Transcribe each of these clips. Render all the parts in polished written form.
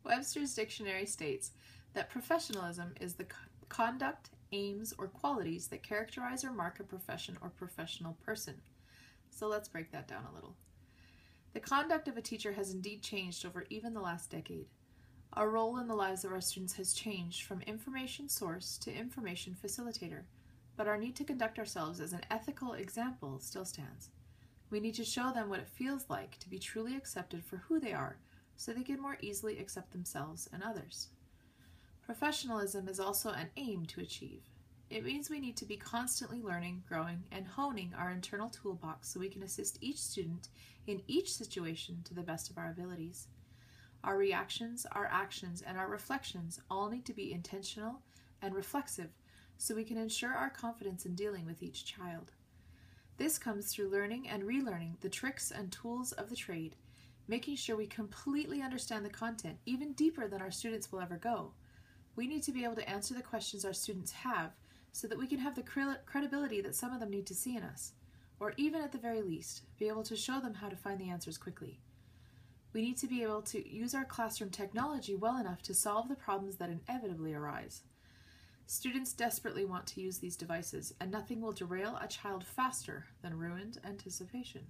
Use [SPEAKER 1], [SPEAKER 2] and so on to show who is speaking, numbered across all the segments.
[SPEAKER 1] Webster's dictionary states that professionalism is the conduct, aims, or qualities that characterize or mark a profession or professional person. So let's break that down a little. The conduct of a teacher has indeed changed over even the last decade. Our role in the lives of our students has changed from information source to information facilitator, but our need to conduct ourselves as an ethical example still stands. We need to show them what it feels like to be truly accepted for who they are, so they can more easily accept themselves and others. Professionalism is also an aim to achieve. It means we need to be constantly learning, growing, and honing our internal toolbox so we can assist each student in each situation to the best of our abilities. Our reactions, our actions, and our reflections all need to be intentional and reflexive so we can ensure our confidence in dealing with each child. This comes through learning and relearning the tricks and tools of the trade, making sure we completely understand the content, even deeper than our students will ever go. We need to be able to answer the questions our students have so that we can have the credibility that some of them need to see in us, or even at the very least, be able to show them how to find the answers quickly. We need to be able to use our classroom technology well enough to solve the problems that inevitably arise. Students desperately want to use these devices, and nothing will derail a child faster than ruined anticipation.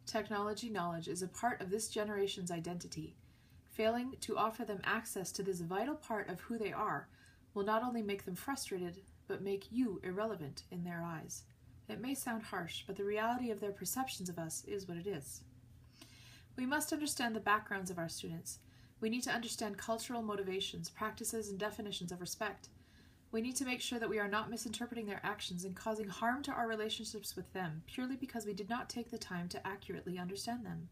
[SPEAKER 1] Technology knowledge is a part of this generation's identity. Failing to offer them access to this vital part of who they are will not only make them frustrated, but make you irrelevant in their eyes. It may sound harsh, but the reality of their perceptions of us is what it is. We must understand the backgrounds of our students. We need to understand cultural motivations, practices, and definitions of respect. We need to make sure that we are not misinterpreting their actions and causing harm to our relationships with them purely because we did not take the time to accurately understand them.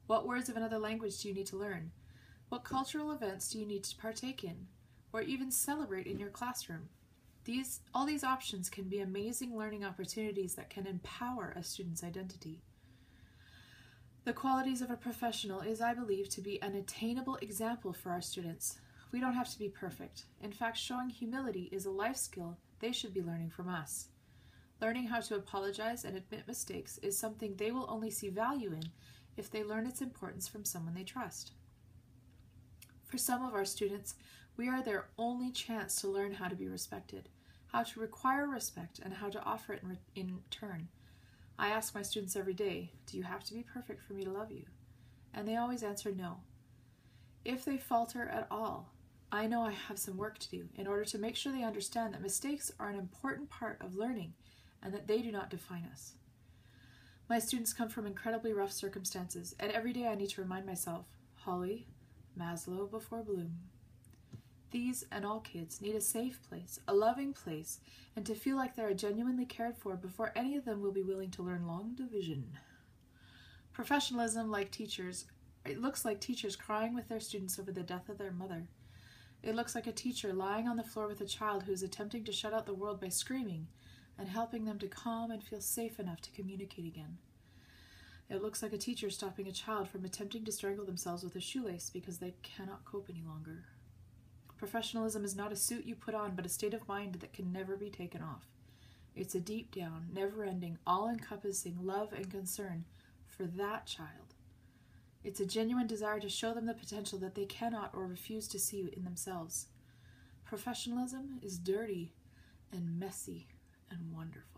[SPEAKER 1] What words of another language do you need to learn? What cultural events do you need to partake in, or even celebrate in your classroom? All these options can be amazing learning opportunities that can empower a student's identity. The qualities of a professional is, I believe, to be an attainable example for our students. We don't have to be perfect. In fact, showing humility is a life skill they should be learning from us. Learning how to apologize and admit mistakes is something they will only see value in if they learn its importance from someone they trust. For some of our students, we are their only chance to learn how to be respected, how to require respect, and how to offer it in turn. I ask my students every day, do you have to be perfect for me to love you? And they always answer no. If they falter at all, I know I have some work to do in order to make sure they understand that mistakes are an important part of learning and that they do not define us. My students come from incredibly rough circumstances, and every day I need to remind myself, Holly, Maslow before Bloom. These and all kids need a safe place, a loving place, and to feel like they are genuinely cared for before any of them will be willing to learn long division. Professionalism, like teachers, it looks like teachers crying with their students over the death of their mother. It looks like a teacher lying on the floor with a child who is attempting to shut out the world by screaming and helping them to calm and feel safe enough to communicate again. It looks like a teacher stopping a child from attempting to strangle themselves with a shoelace because they cannot cope any longer. Professionalism is not a suit you put on, but a state of mind that can never be taken off. It's a deep down, never-ending, all-encompassing love and concern for that child. It's a genuine desire to show them the potential that they cannot or refuse to see in themselves. Professionalism is dirty and messy and wonderful.